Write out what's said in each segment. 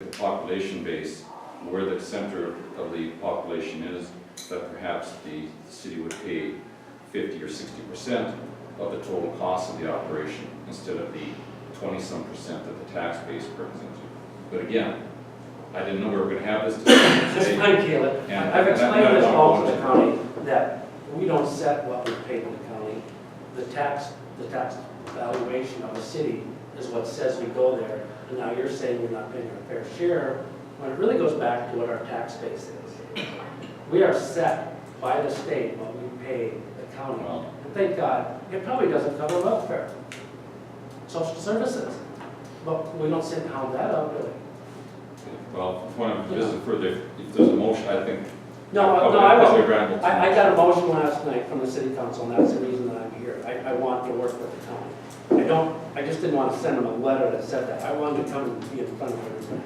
the population base, where the center of the population is, that perhaps the city would pay 50 or 60% of the total cost of the operation instead of the 20-some% that the tax base brings into. But again, I didn't know we were going to have this discussion That's today. fine, Caleb. And I've explained that's this what I all to wanted the county, that we don't set what we pay to the county. The tax valuation of the city is what says we go there. And now you're saying we're not paying our fair share, when it really goes back to what our tax base is. We are set by the state what we pay the county. Well, And thank God, it probably doesn't cover welfare, social services. But we don't sit and hound that out, do we? well, if one of visit further, if there's a motion, I think. No, I probably wasn't. rambled too I much. got a motion last night from the city council, and that's the reason that I'm here. I want to work with the county. I just didn't want to send them a letter that said that. I wanted to come and be in front of everybody.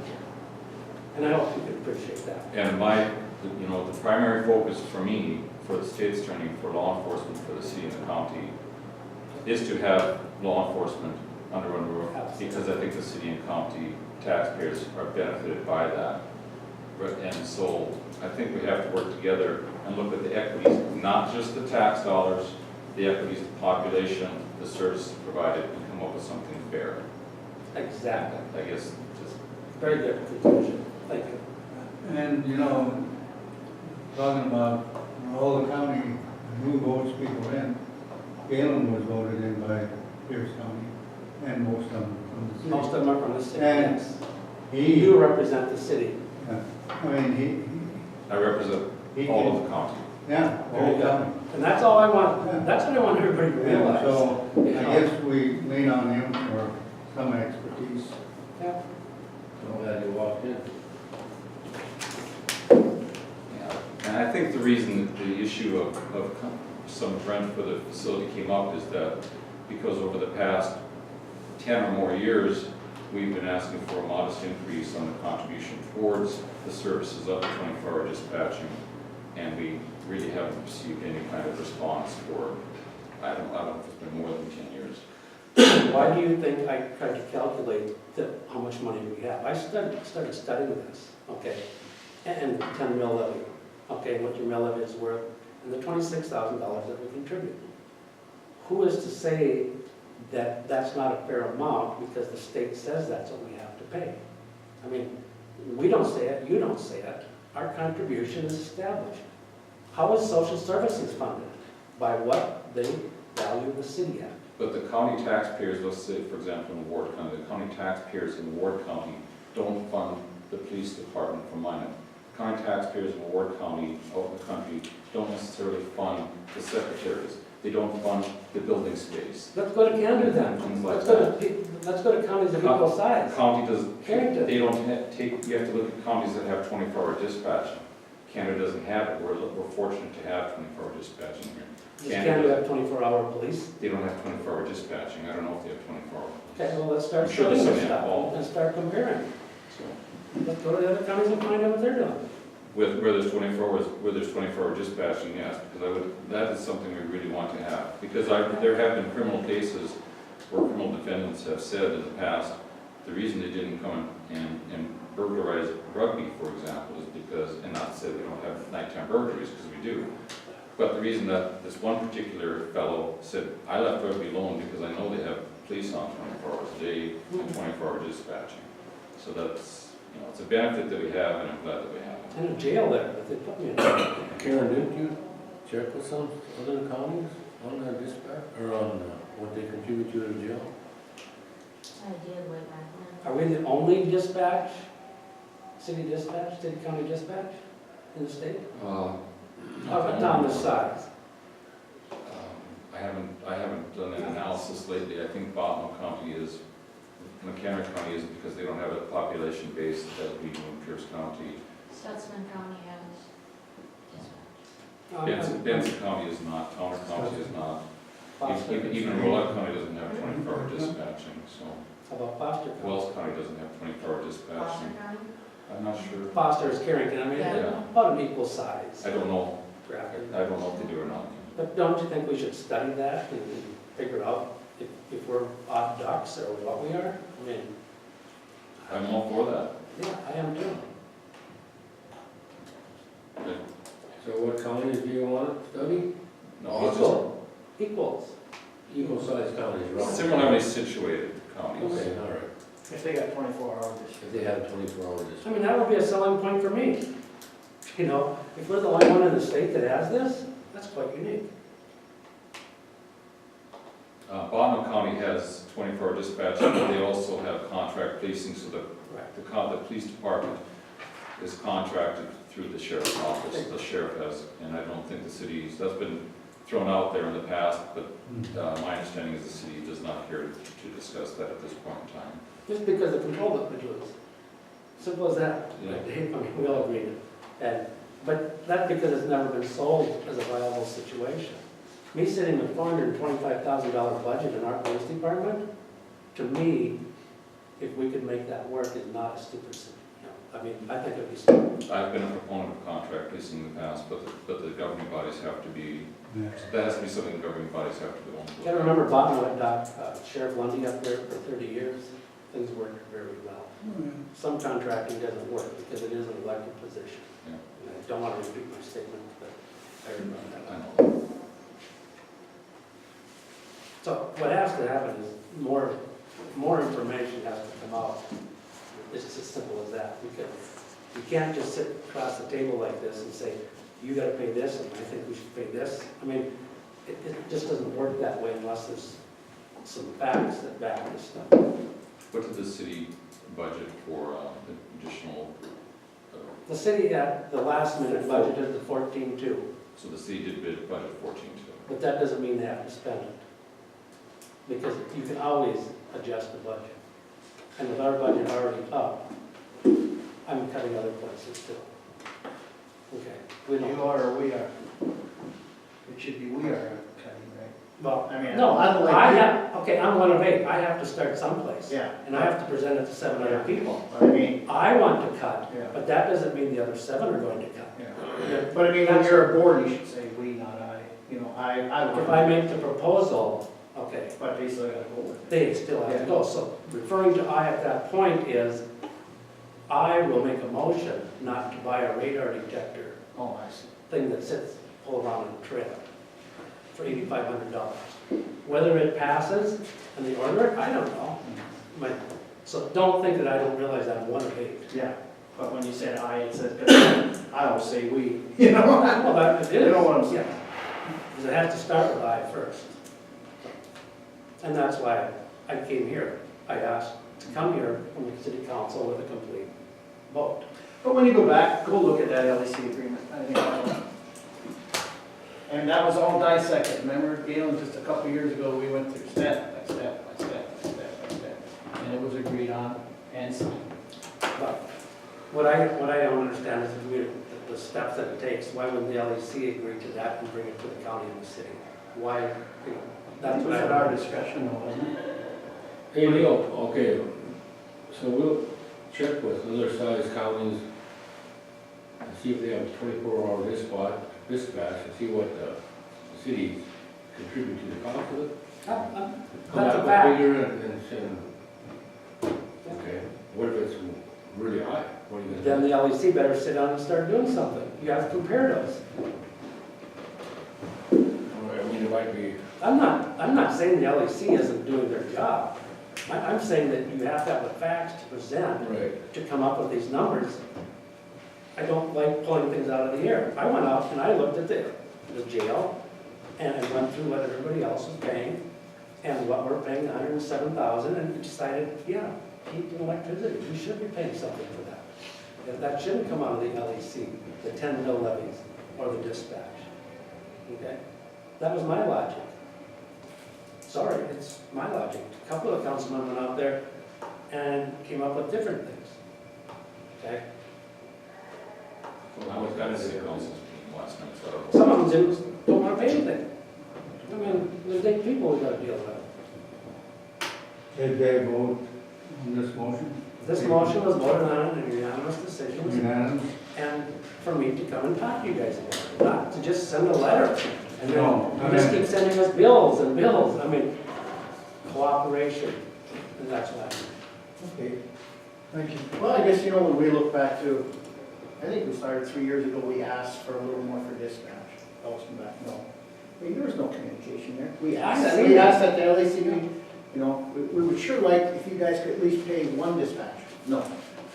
And I hope you can appreciate that. And the primary focus for me, for the state's attorney, for law enforcement, for the city and the county, is to have law enforcement under one roof, because I think the city and county taxpayers are benefited by that. And so I think we have to work together and look at the equities, not just the tax dollars, the equities, the population, the services provided, and come up with something fair. Exactly. I guess just Very good conclusion. Thank you. And, talking about all the county, new votes people in, Galen was voted in by Pierce County, and most of them from the city. Most of them are from the city, And yes. You represent the city. I represent all of the county. Yeah, Very all good. county. And that's all I want. Yeah. That's what I want everybody to And realize. so, You I know. guess we lean on him for some expertise. Yeah. I'm glad you walked in. Yeah, and I think the reason that the issue of some rent for the facility came up is that because over the past 10 or more years, we've been asking for a modest increase on the contribution towards the services of the 24-hour dispatching, and we really haven't received any kind of response for, I don't know if it's been more than 10 years. Why do you think I tried to calculate how much money we have? I started studying this, okay, and 10 mill levy, okay, what your mill levy is worth, and the $26,000 that we contribute. Who is to say that that's not a fair amount because the state says that's what we have to pay? I mean, we don't say it, you don't say it, our contribution is established. How is social services funded? By what they value the city at. But the county taxpayers, let's say, for example, in Ward County, the county taxpayers in Ward County don't fund the police department from Minot. County taxpayers in Ward County, out in the country, don't necessarily fund the secretaries. They don't fund the building space. Let's go to Canada then. Things like Let's go to counties of equal size. County doesn't, Carrington. they don't you have to look at counties that have 24-hour dispatching. Canada doesn't have it. We're fortunate to have 24-hour dispatching here. Does Canada have 24-hour police? They don't have 24-hour dispatching. I don't know if they have 24-hour. Okay, well, let's start I'm sure studying there's this some stuff involved. and start comparing. So, Let's go to the other counties and find out what they're doing. where there's 24-hour dispatching, yes, because that is something we really want to have. Because there have been criminal cases where criminal defendants have said in the past, the reason they didn't come and burglarize Rugby, for example, is because, and not to say we don't have nighttime burglaries, because we do, but the reason that this one particular fellow said, I left Rugby alone because I know they have police on 24 hours a day and 24-hour dispatching. So that's, it's a benefit that we have, and I'm glad that we have it. In a jail there, but they put me in jail. Karen, didn't you check with some other counties on their dispatch, or on what they contribute to the jail? I did way back when. Are we the only dispatch, city county dispatch in the state? Down this size. I haven't done an analysis lately. I think Bottom County is, McHenry County is because they don't have a population base that we do in Pierce County. Stutzman County has dispatch. Benson County is not, Towner County is not. Foster. Even Rolette County doesn't have 24-hour dispatching, so. How about Foster County? Wells County doesn't have 24-hour Foster dispatching. County? I'm not sure. Foster is Carrington, I mean, Yeah. they're about an equal size. I don't know. I Grafton. don't know if they do or not. But don't you think we should study that and figure out if we're odd ducks or what we are? I mean, I'm all for that. Yeah, I am too. So what counties do you want to study? No, it's Equals. Equal sized counties, just roughly. similarly situated counties. Okay, all right. If they got 24 hours this If they have 24 hours. I mean, that would be a selling point for me. You know, if we're the only one in the state that has this, that's quite unique. Bottom County has 24-hour dispatch, but they also have contract policing, so Correct. the police department is contracted through the sheriff's office. The sheriff has, and I don't think the cities, that's been thrown out there in the past, but my understanding is the city does not care to discuss that at this point in time. Just because the control that we lose. Simple as that. Yeah. I mean, we all agree. But that's because it's never been sold as a viable situation. Me sitting with $425,000 budget in our police department, to me, if we could make that work, is not a stupid, I mean, I think it'd be smart. I've been a proponent of contract policing in the past, but the governing bodies have to be, Yeah. that has to be something the governing bodies have to do. You gotta remember Bob and Sheriff Lundy up there for 30 years, things worked very well. Some contracting doesn't work because it is an elected position. Yeah. And I don't want to repeat my statement, but I remember I that. know. So what has to happen is more information has to come out. It's as simple as that, because you can't just sit across the table like this and say, you gotta pay this, and I think we should pay this. I mean, it just doesn't work that way unless there's some facts that back this stuff. What did the city budget for additional, The city at the last minute budgeted the 14.2, so the city did bid budget 14.2. but that doesn't mean they have to spend it. Because you can always adjust the budget. And with our budget already up, I'm cutting other places too. Okay, we year. You don't, are or we are? It should be we are cutting, right? well, I mean, no, I don't like- I have, okay, I'm one of 8, I have to start someplace. Yeah. And I have to present it to 7 other people. But I mean, I want to cut, yeah, but that doesn't mean the other 7 are going to cut. yeah. But I mean, when you're a board, you should say we, not I. You know, I If want, I make the proposal, okay, but they still gotta go with it. they still have to go. So referring to I at that point is, I will make a motion not to buy a radar detector Oh, I see. thing that sits, pull around in a trailer for $8,500. Whether it passes and they order it, I don't know. So don't think that I don't realize I'm one of 8. Yeah, but when you said I, it says, I always say we, you know? Well, that it is. You know what I'm saying? Yeah. Because it has to start with I first. And that's why I came here. I asked to come here from the city council with a complete vote. But when you go back, go look at that LEC agreement, I think that'll. And that was all dissected, remember, Galen, just a couple years ago, we went through step by step by step by step by step. And it was agreed on and signed. But what I don't understand is the steps that it takes. Why wouldn't the LEC agree to that and bring it to the county and the city? Why, you know, that's That what was I at don't our understand. discussion though, wasn't it? Hey, Leo, okay, so we'll check with other size counties and see if they have 24-hour dispatch and see what the cities contribute to the cost of it. Come That's back a with fact. figure and send, okay, what if it's really high? What are you gonna Then do? the LEC better sit down and start doing something. You have to compare those. I mean, it might be, I'm not saying the LEC isn't doing their job. I'm saying that you have to have the facts to present right, to come up with these numbers. I don't like pulling things out of the air. I went out and I looked at the jail and I went through what everybody else was paying and what we're paying, $107,000, and decided, yeah, heat and electricity, we should be paying something for that. If that shouldn't come out of the LEC, the 10 mil levies or the dispatch. Okay? That was my logic. Sorry, it's my logic. A couple of councilmen went out there and came up with different things. Okay? I was kind of city council's meeting last night, so I don't know. Some of them don't want to pay anything. I mean, there's 8 people we got to deal with. Did they vote on this motion? This motion was voted on in unanimous decisions, Unanimous? and for me to come and talk to you guys about it, not to just send a letter. And No, then you just keep sending us bills and bills. I mean, cooperation, and that's why. Okay. Thank you. Well, I guess, when we look back to, I think we started 3 years ago, we asked for a little more for dispatch. That was back, no. I mean, there was no communication there. We asked at the LACP, we would sure like if you guys could at least pay one dispatch. No.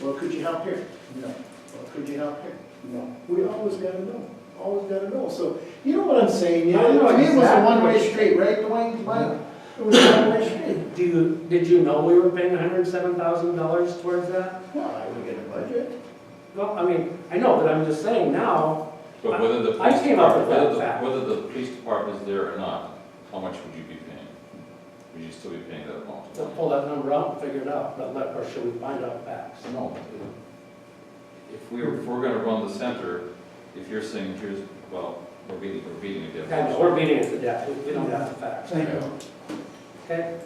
Well, could you help here? No. Well, could you help here? No. We always gotta know, So, you know what I'm saying? I know To me, it was a exactly one-way what you're street, right, Dwayne? Mike? It was a one-way street. Did you know we were paying $107,000 towards that? Well, I would get a budget. Well, I mean, I know, but I'm just saying now, But whether the I police came up with department, that fact. whether the police department is there or not, how much would you be paying? Would you still be paying that amount? we'll pull that number out and figure it out, but or should we find out facts? No. If we're gonna run the center, if you're saying here's, well, we're beating a dead I know, horse. we're beating it to death, we don't have the facts. Thank you. Okay?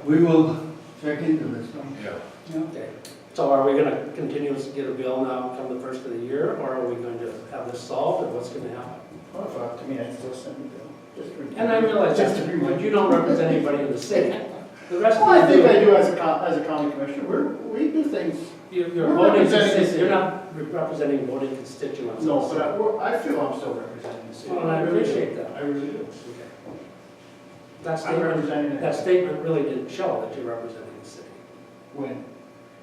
We will check into this one. Yeah. Okay. So are we gonna continue to get a bill now come the first of the year, or are we going to have this solved, or what's gonna happen? Well, if up to me, I'd still send the bill. Just for- And I realize Just that, to be but you don't represent anybody in the city. The rest Well, I of think you I do as a county commissioner. We do things. you're we're voting, representing the city. you're not representing voting constituents. No, but I feel I'm still representing the city. Well, and I really do. appreciate that. I really do. Okay. That I'm statement, representing it. that statement really didn't show that you're representing the city, When?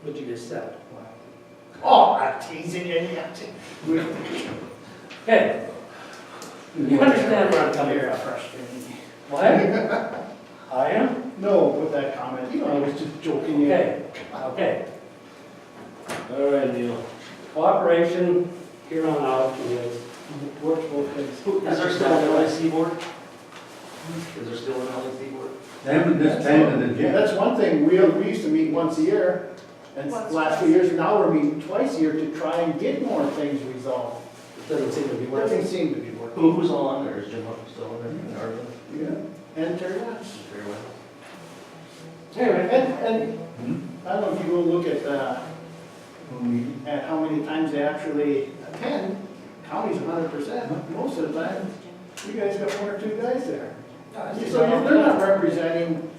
what you just said. Oh, I'm teasing you. Yeah. Okay, you understand where I'm coming You're from? frustrating. What? I am? No, with that comment, I was just joking. you. Okay. All right, Neil. Cooperation here on out is Works both ways. Is there still an LEC board? Is there still an LEC board? They haven't disbanded it Yeah, yet. that's one thing. We used to meet once a year, and the last few years, now we're meeting twice a year to try and get more things resolved. It doesn't seem to be Doesn't working. seem to be working. Who's all on there? Is Jim Huff still on there? Arvin? Yeah. And Terry West. Very well. Anyway, And I don't know if you go look at how many times they actually attend, county's 100%, most of the time, you guys got one or two guys there. So if they're not representing,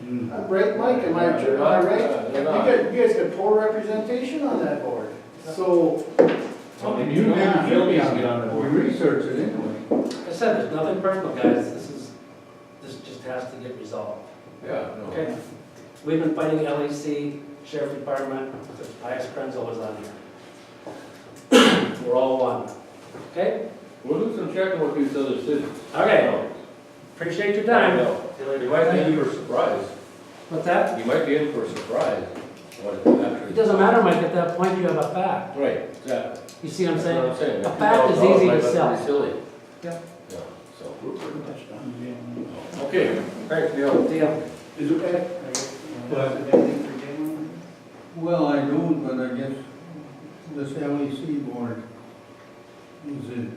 right, Mike, am I right? You guys got poor representation on that board. So, You maybe get on the board. We research it anyway. like I said, there's nothing personal, guys. This just has to get resolved. Yeah, no. Okay? We've been fighting LEC, Sheriff Department, since Pius Krenzel was on here. We're all one. Okay? We'll do some checking with these other cities. Okay. Appreciate your time. You might be in for a surprise. What's that? You might be in for a surprise. What it It actually. doesn't matter, Mike, at that point you have a fact. Right, exactly. You see what I'm That's what saying? I'm saying. A fact is easy to $2,000 sell. might be silly. Yeah. Yeah, so. we're pretty much done. Okay, thanks, Neil. Deal. Is it okay? But- Anything for Jim? Well, I don't, but I guess this LEC board, is it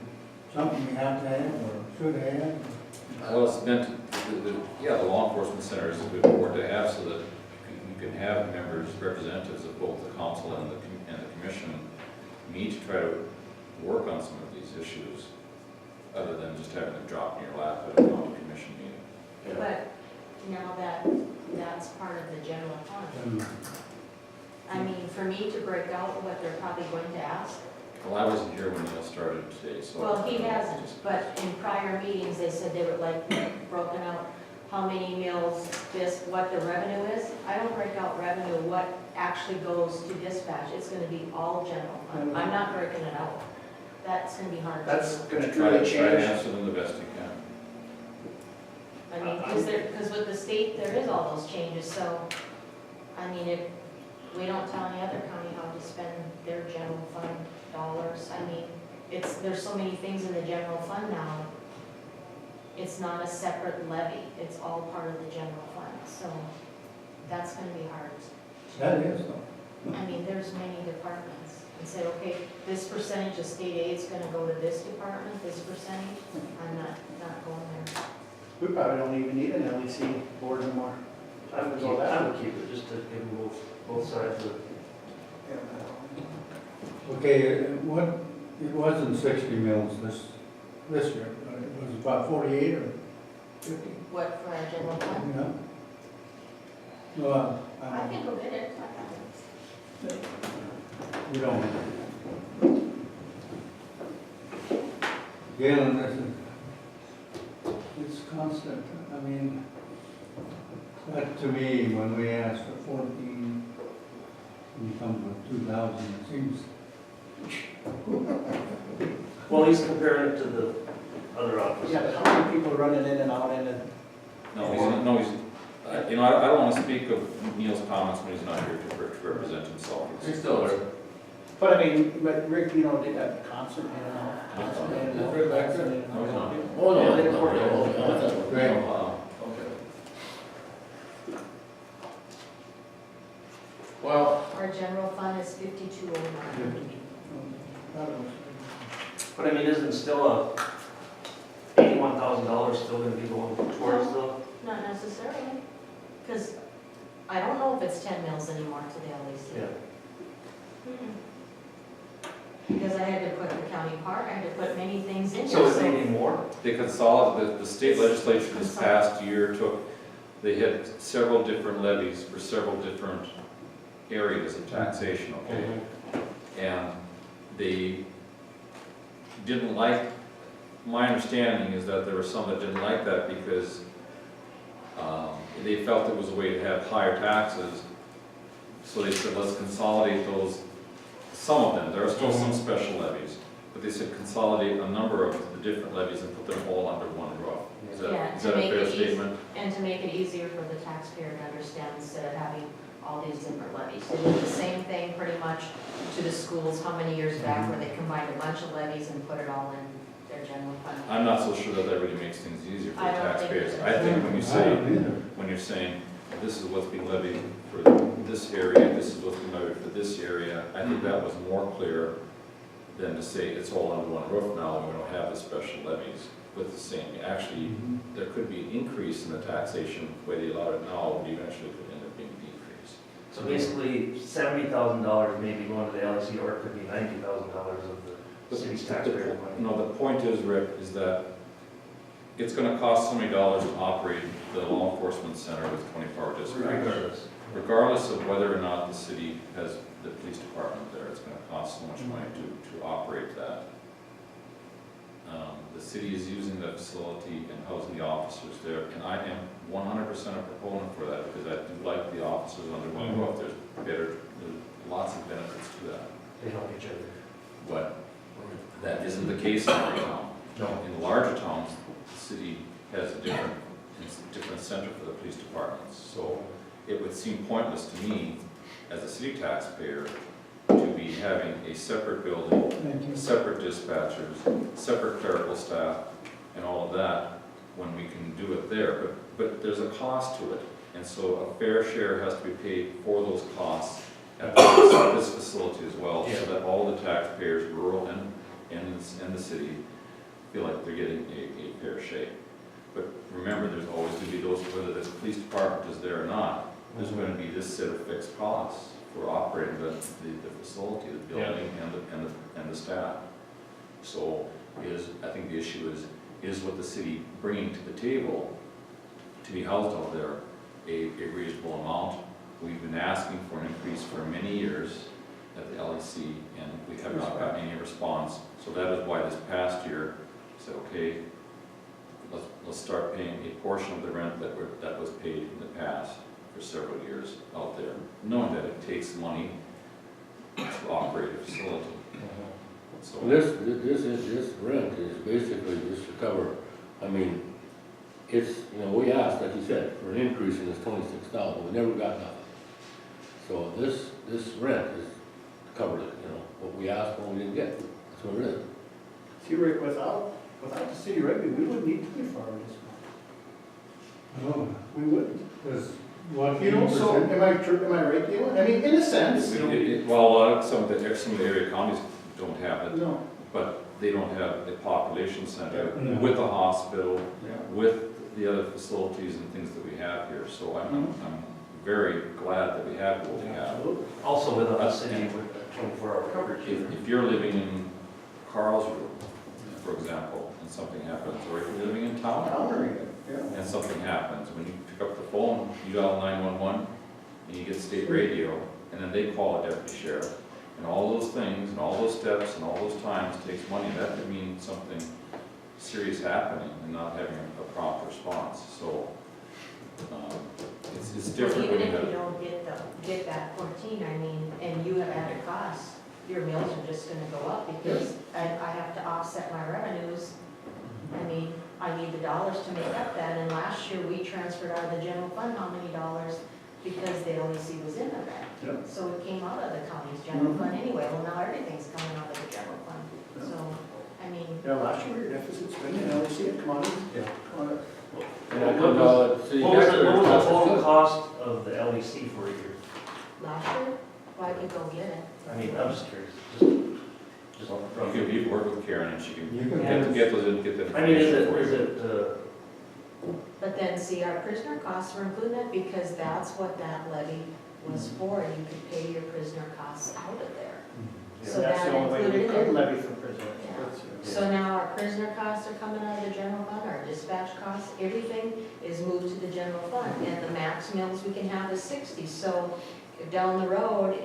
something we have to have or should have? Well, it's meant, the law enforcement center is a good board to have so that you can have members, representatives of both the council and the commission meet to try to work on some of these issues, other than just having them drop in your lap at a county commission meeting. But now that's part of the general fund. I mean, for me to break out what they're probably going to ask, Well, I wasn't here when Neil started today, so. well, he hasn't, but in prior meetings, they said they would like broken out how many meals, this, what the revenue is. I don't break out revenue, what actually goes to dispatch. It's gonna be all general fund. I'm not breaking it out. That's gonna be hard to That's do. gonna Try really to change. answer them the best you can. I mean, because with the state, there is all those changes, so, I mean, if we don't tell any other county how to spend their general fund dollars, I mean, there's so many things in the general fund now. It's not a separate levy, it's all part of the general fund, so that's gonna be hard. That is though. I mean, there's many departments, and say, okay, this percentage of state aid's gonna go to this department, this percentage, I'm not going there. We probably don't even need an LEC board anymore. I would keep it, just to give them both sides of it. Okay, it wasn't 60 mils this year, but it was about 48 or 50, What, for our general fund? you know? Well, I can go get it. You know. Galen, this is, it's constant. I mean, that to me, when we asked for 14, we come with 2,000, it seems. Well, he's comparing it to the other office. Yeah, but how many people running in and out and then? You know, I don't want to speak of Neil's comments when he's not here to represent himself. He's still there. But I mean, but Rick, you know, did that constant in and out, constant in and out. Right back there? constant in and out. No, he's not. Oh, no, they didn't work it Oh, all. I thought- Right. Okay. Well, Our general fund is 5209. But I mean, isn't still $81,000 still gonna be going towards the? Not necessarily, because I don't know if it's 10 mils anymore to the LEC. Yeah. Because I had to put the county park, I had to put many things in So here, is it any more? They consolidated, the state legislature this past year they had several different levies for several different areas of taxation, okay? And they didn't like, my understanding is that there were some that didn't like that because they felt it was a way to have higher taxes. So they said, let's consolidate those, some of them, there are still some special levies, but they said consolidate a number of the different levies and put them all under one roof. Is Yeah, that to a make fair it easy. statement? And to make it easier for the taxpayer to understand instead of having all these different levies. They did the same thing pretty much to the schools, how many years back, where they combined a bunch of levies and put it all in their general fund. I'm not so sure that that really makes things easier for the I don't think taxpayers. it I does. think when you I say, don't either. when you're saying, this is what's being levied for this area, this is what's being levied for this area, I think that was more clear than to say it's all under one roof now, and we don't have the special levies with the same. Actually, there could be an increase in the taxation, the way they allow it now, but eventually could end up being a decrease. So basically, $70,000 may be going to the LEC, or it could be $90,000 of the city's taxpayer money. No, the point is, Rick, is that it's gonna cost so many dollars to operate the law enforcement center with 24-hour dispatch. Regardless. Regardless of whether or not the city has the police department there, it's gonna cost so much money to operate that. The city is using the facility and housing the officers there, and I am 100% a proponent for that, because I do like the officers under one roof. There's lots of benefits to that. They help each other. But that isn't the case in every town. No. In larger towns, the city has a different center for the police departments. So it would seem pointless to me, as a city taxpayer, to be having a separate building, separate dispatchers, separate clerical staff, and all of that, when we can do it there. But there's a cost to it, and so a fair share has to be paid for those costs at this facility as well, so that all the taxpayers, rural and the city, feel like they're getting a fair shake. But remember, there's always going to be those, whether this police department is there or not, there's going to be this set of fixed costs for operating the facility, the building, and the staff. So I think the issue is what the city bringing to the table to be housed out there a reasonable amount. We've been asking for an increase for many years at the LEC, and we have not gotten any response. So that is why this past year, we said, okay, let's start paying a portion of the rent that was paid in the past for several years out there, knowing that it takes money to operate a facility. So this rent is basically just to cover, I mean, it's, we asked, like you said, for an increase in this 26,000, we never got nothing. So this rent is to cover, what we asked for, we didn't get. That's what it is. See, Rick, without the city revenue, we wouldn't need 24-hour dispatch. No, We wouldn't. because what? You know, so am I right, Galen? I mean, in a sense. well, some of the area counties don't have it, No. but they don't have a population center No. with a hospital, Yeah. with the other facilities and things that we have here. So I'm very glad that we have what we have. Absolutely. Also with a city with 24-hour coverage. If you're living in Carlsruhe, for example, and something happens, or if you're living in town and something happens, when you pick up the phone, you dial 911 and you get state radio, and then they call a deputy sheriff. And all those things, and all those steps, and all those times takes money. That could mean something serious happening and not having a prompt response. So, it's different when Even you if you have. don't get that 14, I mean, and you have added costs, your mills are just gonna go up because I have to offset my revenues. I mean, I need the dollars to make up that, and last year we transferred out of the general fund how many dollars because the LEC was in the red. Yep. So it came out of the county's general fund anyway. Well, now everything's coming out of the general fund. Yeah. So, I mean, Yeah, last year, your deficit spending, now we see it come out. Yeah. Come out. And that comes out of city What was tax the rate. total cost of the LEC for a year? last year, well, I could go get it. I mean, I'm just curious, just You can work with Karen and she can You can get those in, get the I mean, information for is you. it, But then, see, our prisoner costs were included in that because that's what that levy was for. You could pay your prisoner costs out of there. So That's that the only way we included could in. levy for prisoners. Yeah. So now our prisoner costs are coming out of the general fund, our dispatch costs, everything is moved to the general fund. And the max mills we can have is 60. So if down the road,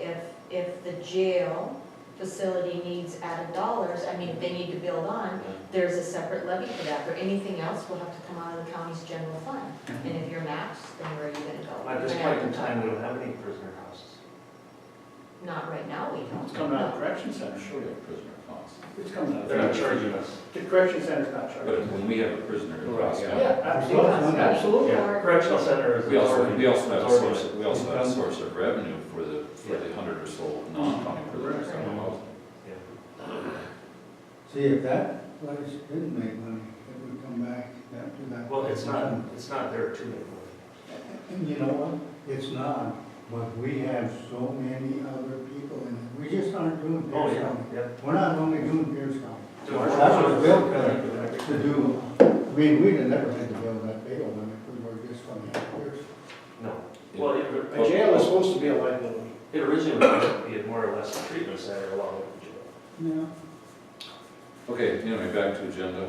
if the jail facility needs added dollars, I mean, if they need to build on, there's a separate levy for that. For anything else, will have to come out of the county's general fund. And if you're maxed, then where are you gonna go? at this You're gonna point in have to- time, we don't have any prisoner costs. Not right now, we don't. It's coming out of correction center. Sure, you have prisoner costs. It's coming out. They're not charging us. The correction center's not But charging. when we have a prisoner, it Right, costs. yeah. Yeah, absolutely, absolutely. Yeah, correctional center is. We also have a absorbing source, it. we also have a source of revenue for the 100 or so non-county prisoners. Right. in the house. See, if that place didn't make money, it would come back to that. Well, it's not there to make money. And you know what? It's not, but we have so many other people in it. We just aren't doing Oh, Pierce yeah, County. yeah. We're not only doing Pierce County. Doing- That was built to do, I mean, we'd have never had to build that bail limit if we were just going to have Pierce. No. Well, A jail is supposed to be a liability. it originally was be more or less a treatment center along with the jail. Yeah. Okay, anyway, back to agenda.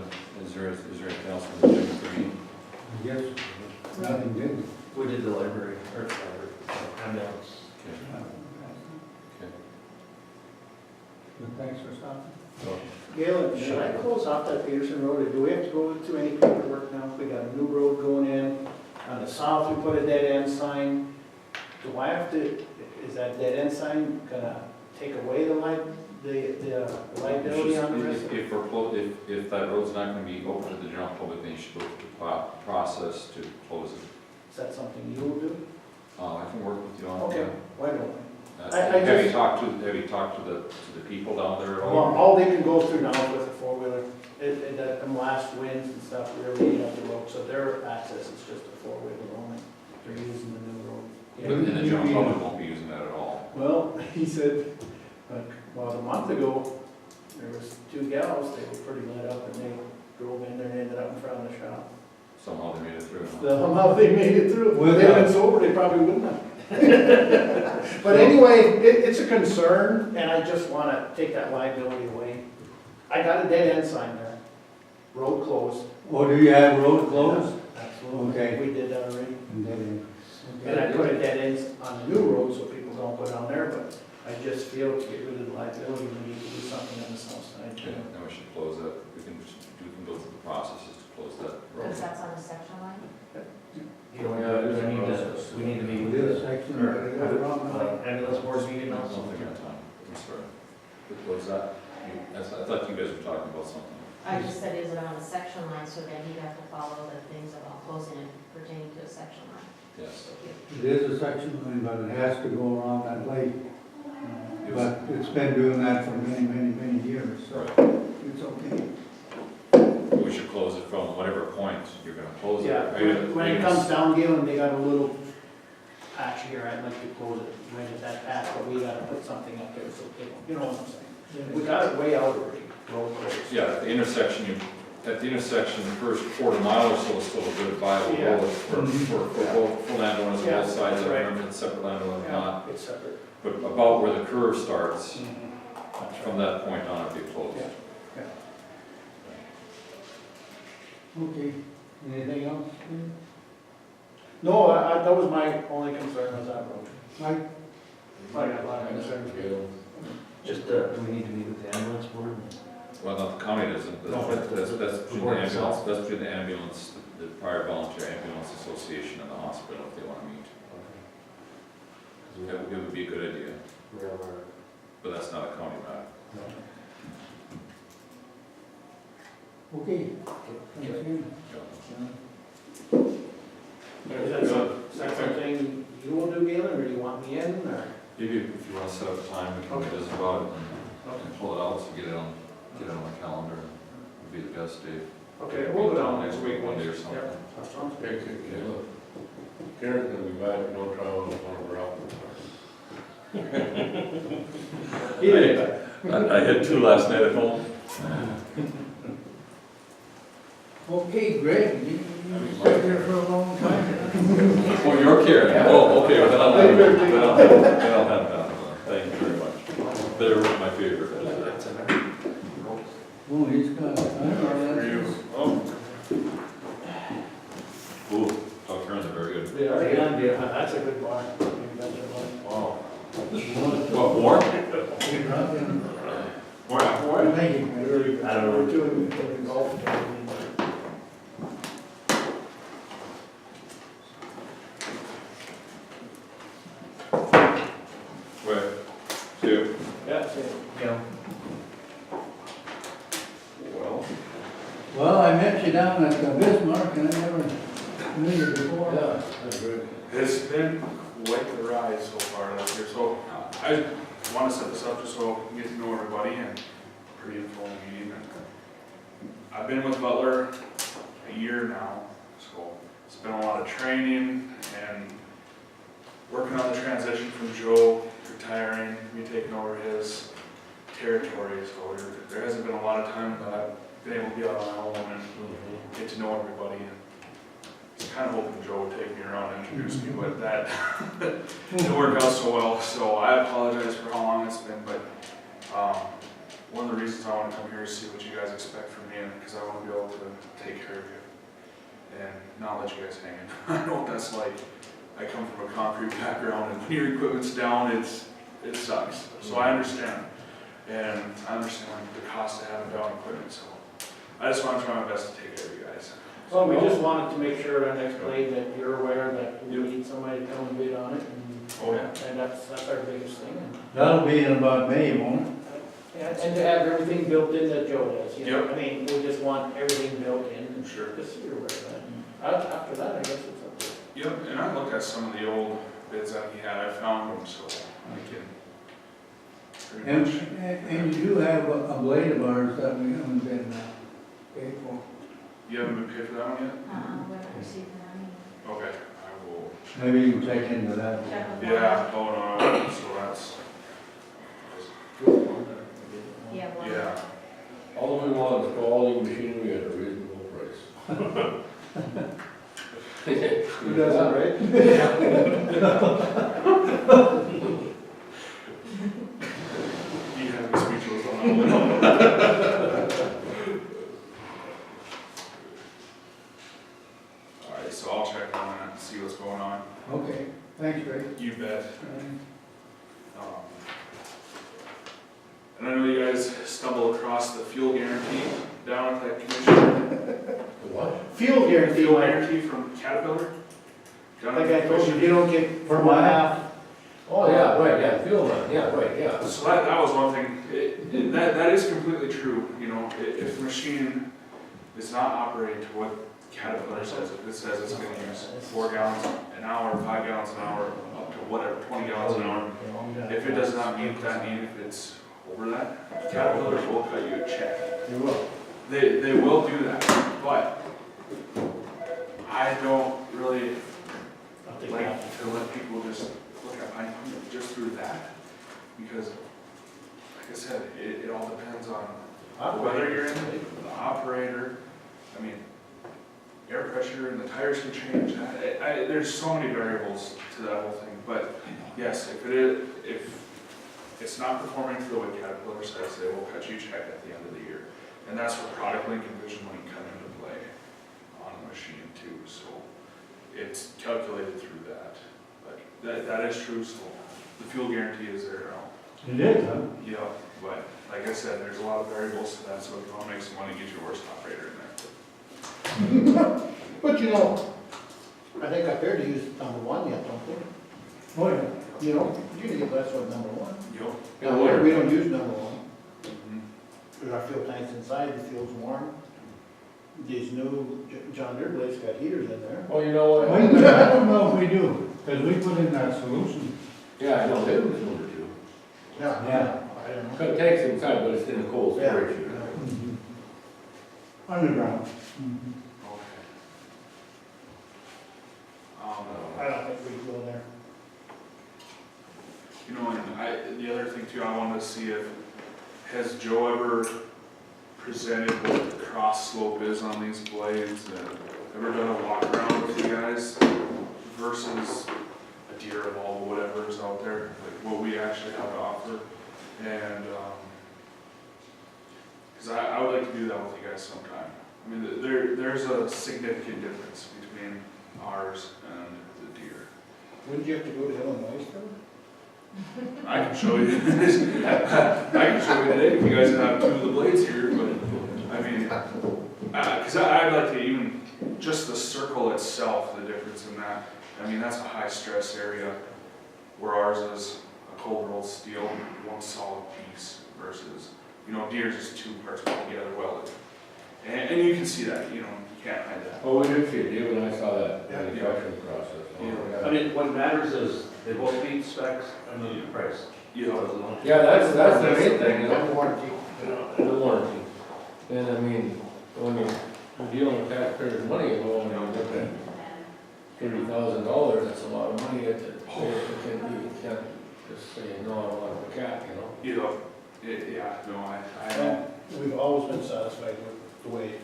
Is there anything else on the agenda for me? I guess nothing did. We did the library, or library, ambulance. Okay. Okay. But thanks for stopping. So, Galen, should I close off that Peterson Road, or do we have to go to any paperwork now? We got a new road going in. On the south, we put a dead end sign. Do I have to, is that dead end sign gonna take away the liability on the rest? If we're if that road's not gonna be open to the general public, then you should go through the process to close it. Is that something you'll do? I can work with you on Okay, that. why don't we? I Have you just- talked to the people down there at Well, all? all they can go through now with a four-wheeler, them last winds and stuff really eat up the road, so their access is just a four-wheeler only. They're using the new road. And the general public won't be using that at all. Well, he said, a month ago, there was two gals, they were pretty lit up, and they drove in there and ended up in front of the shop. Somehow they made it through. huh? Somehow they made it through. Well, If they'd been sober, they probably wouldn't have. But anyway, it's a concern, and I just wanna take that liability away. I got a dead end sign there, road closed. Oh, do you have road closed? Absolutely. Okay. We did that already. And then, And I put a dead end on the new road so people don't go down there, but I just feel to get rid of the liability, we need to do something on the south side. Yeah, then we should close that. We can go through the processes to close that road. Because that's on the section line. You know, Yeah, there's a we need process. to meet with this the, section, or, they got it wrong. ambulance board meeting No, also. something at a time. I'm sorry. What was that? I thought you guys were talking about something. I just said, is it on a section line, so then he'd have to follow the things about closing it pertaining to a section line. Yes. It is a section line, but it has to go around that lake. It was- But it's been doing that for many, many, many years, so Right. it's okay. We should close it from whatever point you're gonna close it. Yeah, Are you- when it comes down, Galen, they got a little patch here, I'd like to close it right at that patch, but we gotta put something up there so people, you know what I'm saying? We got it way out already, road closed. Yeah, at the intersection, the first quarter mile or so is still a good viable Yeah. road for both landowners on Yeah, both sides. I right. remember it's separate landowners, not, Yeah, it's separate. but about where the curve starts, That's from right. that point on, it'll be closed. Yeah. Okay, anything else? No, that was my only concern was that road. Mike? I got a lot of concerns. Just, do we need to meet with the ambulance board? Well, not the county doesn't, No, that's between the board ambulance, itself. that's between the ambulance, the prior volunteer ambulance association and the hospital if they wanna meet. It would be a good idea, We have our, but that's not a county matter. Okay. Thank you. Is that something you will do, Galen, or do you want me in, or? Maybe if you wanna set up a time, we can visit about it and pull it out, so get it on the calendar, would be the best day. Okay, we'll go down next week. One day or something. Yep, that sounds Okay, good. okay, look. Karen's gonna be back, no trouble, when we're out. I had 2 last night at home. Okay, Greg, you've been here for a long time. Oh, you're Karen? Oh, okay, well, then I'll have that. Thank you very much. They're my favorite. Oh, he's got, I don't know. Ooh, Dr. Turns are very good. Yeah, that's a good bar. Maybe that's a Wow. That's What, more? bar. Thank you, Greg. I don't know. We're doing golf. Wait, 2. Yeah, same. Yeah. Well, Well, I met you down at Bismarck and I never knew you before. Yeah, that's great. It's been quite the ride so far this year, so I want to set this up just so we get to know everybody and pretty informal meeting. I've been with Butler a year now, so it's been a lot of training and working on the transition from Joe retiring, me taking over his territory, so there hasn't been a lot of time that I've been able to be out on my own and get to know everybody. I was kind of hoping Joe would take me around and introduce me, but that didn't work out so well, so I apologize for how long it's been, but one of the reasons I want to come here is see what you guys expect from me, because I want to be able to take care of you and not let you guys hang in. I know what that's like. I come from a concrete background, and when your equipment's down, it sucks. So I understand, and I understand the cost of having down equipment, so I just want to try my best to take care of you guys. Well, we just wanted to make sure and explain that you're aware that we need somebody to come and bid on it, Oh, yeah. and that's our biggest thing. That'll be in about May, won't it? Yeah, and to have everything built in that Joe does, you know, Yep. I mean, we just want everything built in, and Sure. just so you're aware of that. After that, I guess it's up to you. Yep, and I looked at some of the old bids that he had, I found them, so I can pretty And, much. and you do have a blade of ours that we haven't been paid for. You haven't been paid for that one yet? We haven't received the money. Okay, I will. Maybe you can check into that. Check with Yeah, oh no, so that's, Yeah, well, yeah. All we want is quality machinery at a reasonable price. Who does it, right? You have me speechless on that one. Alright, so I'll check on that and see what's going on. Okay, thanks, Greg. You bet. And I know you guys stumbled across the fuel guarantee down at that commission. The what? Fuel guarantee, Fuel like guarantee from Caterpillar. Down at I the told you, commission. you don't get for one half. Oh, yeah, right, yeah, fuel line, yeah, right, yeah. So that was one thing, that is completely true, you know, if the machine is not operating to what Caterpillar says, if it says it's gonna use 4 gallons an hour, 5 gallons an hour, up to whatever, 20 gallons an hour, if it does not meet that need, if it's over that, Caterpillar will cut you a check. You will. They will do that, but I don't really like to let people just look at my company just through that, because, like I said, it all depends on whether you're in the operator, I mean, air pressure and the tires can change. There's so many variables to that whole thing, but yes, if it's not performing to the way Caterpillar says, they will cut you a check at the end of the year. And that's where product link and vision link come into play on the machine too, so it's calculated through that. But that is true, so the fuel guarantee is there now. It is, huh? Yeah, but like I said, there's a lot of variables to that, so if you wanna make some money, get your horse operator in there. But you know, I think up here to use number one yet, don't they? Oh, yeah. You know, you can get less with number one. Yup. Down here, we don't use number one. Mhm. There's our fuel tanks inside, the fuel's warm. These new John Deere blades got heaters in there. Well, you know what? I don't know if we do, because we put in that solution. Yeah, I know, they was number two. Yeah. I don't know. Got tanks inside, but it's in a cold Yeah. storage unit. Underground. Okay. I don't think we go there. You know, and the other thing too, I wanted to see if, has Joe ever presented what the cross slope is on these blades, and ever done a walk around with you guys versus a deer of all, whatever is out there, like what we actually have to offer, and, cause I would like to do that with you guys sometime. I mean, there's a significant difference between ours and the deer. Wouldn't you have to go to Illinois for? I can show you. I can show you today if you guys have two of the blades here, but I mean, because I'd like to even, just the circle itself, the difference in that. I mean, that's a high stress area where ours is a cold rolled steel, one solid piece versus, you know, deer's is two parts put together welded. And you can see that, you know, you can't hide that. Oh, we did see it, Dave and I saw that Yeah. manufacturing process. Yeah. I mean, what matters is they both meet specs and the price. You know, Yeah, that's the main thing, you know, And warranty. and the warranty. And I mean, when you're dealing with taxpayers' money, you know, when you look at $30,000, that's a lot of money that you can't just say, no, I don't want a cat, you know? you know, yeah, no, I know. And we've always been satisfied with the way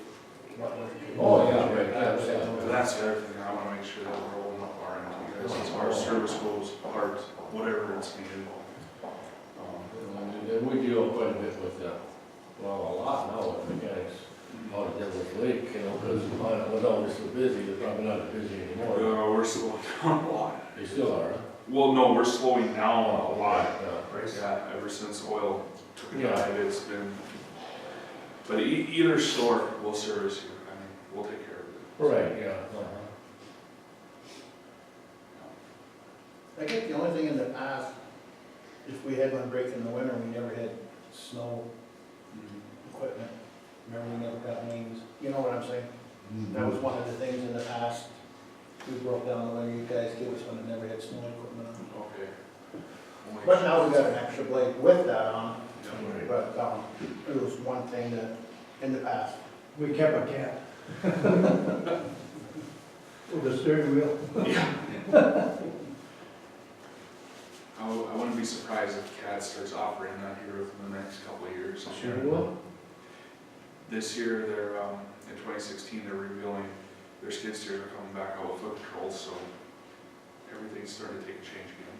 Rutland. Oh, yeah, right, But that's the other thing, I wanna make sure that we're rolling up our end, you guys, as far as service goes, parts, whatever it's needed. And we deal quite a bit with well, a lot now with mechanics out of Devil's Lake, you know, because when all this is busy, they're probably not as busy anymore. We're slowing down a lot. They still are, huh? Well, no, we're slowing down a lot. Yeah. Yeah, ever since oil took a Yeah. dive, it's been, but either store will service you, I mean, we'll take care of it. Right, yeah. I think the only thing in the past, if we had one break in the winter, we never had snow equipment. Remember, we never got wings, you know what I'm saying? That was one of the things in the past, we broke down the winter, you guys gave us when it never had snow equipment on. Okay. We'll make But sure. now we got an extra blade with that on, Yeah. but, it was one thing that, in the past. We kept a cat. With the steering wheel. I wouldn't be surprised if CAD starts operating that here within the next couple of years. Sure will. This year, they're, in 2016, they're revealing their skid steers are coming back out with foot controls, so everything's starting to take a change again.